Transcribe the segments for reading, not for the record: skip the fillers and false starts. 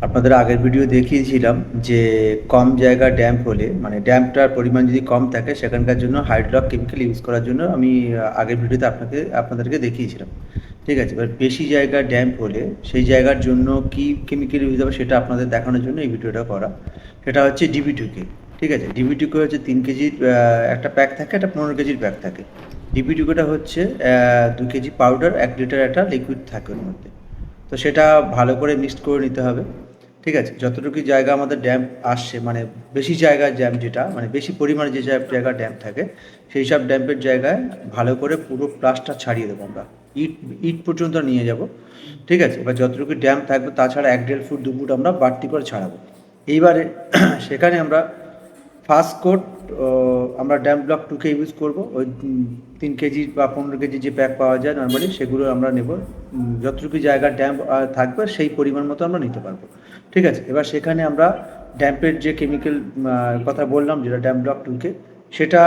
আপনাদের আগের ভিডিও দেখিয়েছিলাম যে কম জায়গা ড্যাম্প হলে মানে ড্যাম্পটার পরিমাণ যদি কম থাকে সেখানকার জন্য হাইড্রোলক কেমিক্যাল ইউজ করার জন্য আমি আগের ভিডিওতে আপনাদেরকে দেখিয়েছিলাম। ঠিক আছে, এবার বেশি জায়গা ড্যাম্প হলে সেই জায়গার জন্য কি কেমিক্যাল ইউজ হবে সেটা আপনাদের দেখানোর জন্য এই ভিডিওটা করা। সেটা হচ্ছে ডিবি2কে। ঠিক আছে, ডিবি2কে হচ্ছে 3 কেজির একটা প্যাক থাকে, একটা 15 কেজির প্যাক থাকে। ডিবি2কেটা হচ্ছে 2 কেজি পাউডার, 1 লিটার একটা লিকুইড থাকে ওর মধ্যে। তো সেটা ভালো করে মিক্সড করে নিতে হবে। ঠিক আছে, যতটুকু জায়গা আমাদের ড্যাম্প আসছে মানে বেশি জায়গার ড্যাম্প যেটা মানে বেশি পরিমাণে যে জায়গা ড্যাম্প থাকে সেই সব ড্যাম্পের জায়গায় ভালো করে পুরো প্লাসটা ছাড়িয়ে দেবো আমরা। ইট ইট পর্যন্ত নিয়ে যাব। ঠিক আছে, এবার যতটুকু ড্যাম্প থাকবে তাছাড়া 1-1.5 ফুট 2 ফুট আমরা বাড়তি করে ছাড়াবো। এইবারে সেখানে আমরা ফার্স্ট কোট আমরা ড্যাম্প ব্লক 2কে ইউজ করবো। ওই 3 কেজি বা 15 কেজি যে প্যাক পাওয়া যায় নর্মালি সেগুলো আমরা নেব। যতটুকু জায়গা ড্যাম্প থাকবে সেই পরিমাণ মতো আমরা নিতে পারবো। ঠিক আছে, এবার সেখানে আমরা ড্যাম্পের যে কেমিক্যাল কথা বললাম যেটা ড্যাম্প ব্লক 2কে, সেটা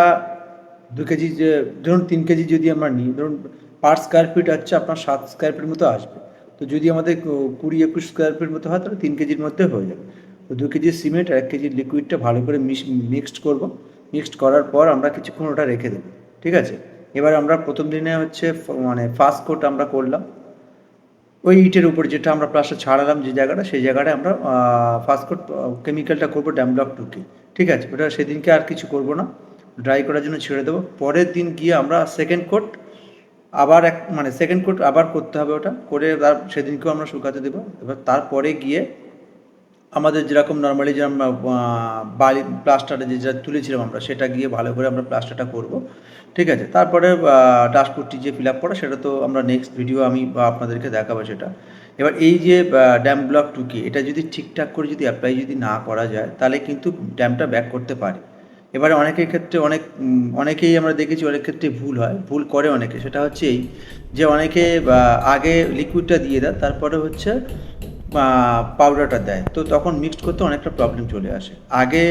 2 কেজি যে ধরুন 3 কেজি যদি আমরা নিই, ধরুন পার স্কোয়ার ফিট হচ্ছে আপনার 7 স্কোয়ার ফিট মতো আসবে। তো যদি আমাদের 20-21 স্কোয়ার ফিট মতো হয় তাহলে 3 কেজির মধ্যে হয়ে যাবে। তো 2 কেজি সিমেন্ট আর 1 কেজি লিকুইডটা ভালো করে মিক্সড করব। মিক্সড করার পর আমরা কিছুক্ষণ ওটা রেখে দেবো। ঠিক আছে, এবার আমরা প্রথম দিনে হচ্ছে মানে ফার্স্ট কোট আমরা করলাম ওই ইটের উপর, যেটা আমরা প্লাস্টার ছাড়ালাম যে জায়গাটা সেই জায়গাটায় আমরা ফার্স্ট কোট কেমিক্যালটা করবো ড্যাম ব্লক 2কে। ঠিক আছে, ওটা সেদিনকে আর কিছু করব না, ড্রাই করার জন্য ছেড়ে দেবো। পরের দিন গিয়ে আমরা সেকেন্ড কোট আবার সেকেন্ড কোট আবার করতে হবে, ওটা করে তার সেদিনকেও আমরা শুকাতে দেবো। এবার তারপরে গিয়ে আমাদের যেরকম নর্মালি যে আমরা বালি প্লাস্টারে যেটা তুলেছিলাম আমরা সেটা গিয়ে ভালো করে আমরা প্লাস্টারটা করব। ঠিক আছে, তারপরে ডাস্টপুটটি যে ফিল আপ করা সেটা তো আমরা নেক্সট ভিডিও আমি আপনাদেরকে দেখাবো সেটা। এবার এই যে ড্যাম ব্লক 2কে এটা যদি ঠিকঠাক করে যদি অ্যাপ্লাই যদি না করা যায় তাহলে কিন্তু ড্যামটা ব্যাক করতে পারে। এবারে অনেকের ক্ষেত্রে অনেকেই আমরা দেখেছি অনেক ক্ষেত্রে ভুল করে অনেকে, সেটা হচ্ছে এই যে অনেকে আগে লিকুইডটা দিয়ে দেয় তারপরে হচ্ছে পাউডারটা দেয়, তো তখন মিক্সড করতে অনেকটা প্রবলেম চলে আসে। আগে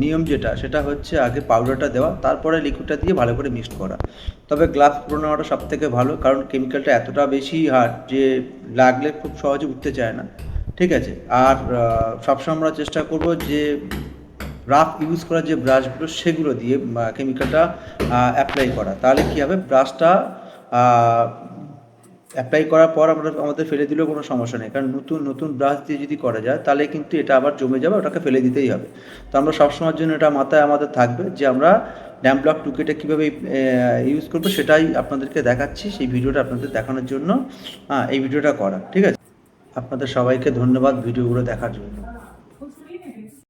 নিয়ম যেটা সেটা হচ্ছে আগে পাউডারটা দেওয়া তারপরে লিকুইডটা দিয়ে ভালো করে মিক্সড করা। তবে গ্লাভস পরে নেওয়াটা সব থেকে ভালো, কারণ কেমিক্যালটা এতটা বেশি হার্ড যে লাগলে খুব সহজে উঠতে চায় না। ঠিক আছে, আর সবসময় আমরা চেষ্টা করব যে রাফ ইউজ করা যে ব্রাশগুলো সেগুলো দিয়ে কেমিক্যালটা অ্যাপ্লাই করা, তাহলে কী হবে ব্রাশটা অ্যাপ্লাই করার পর আমাদের ফেলে দিলেও কোনো সমস্যা নেই, কারণ নতুন নতুন ব্রাশ দিয়ে যদি করা যায় তাহলে কিন্তু এটা আবার জমে যাবে, ওটাকে ফেলে দিতেই হবে। তো আমরা সবসময়ের জন্য এটা মাথায় আমাদের থাকবে যে আমরা ড্যাম ব্লক 2কেটা কীভাবে ইউজ করবো সেটাই আপনাদেরকে দেখাচ্ছি, সেই ভিডিওটা আপনাদের দেখানোর জন্য এই ভিডিওটা করা। ঠিক আছে, আপনাদের সবাইকে ধন্যবাদ ভিডিওগুলো দেখার জন্য।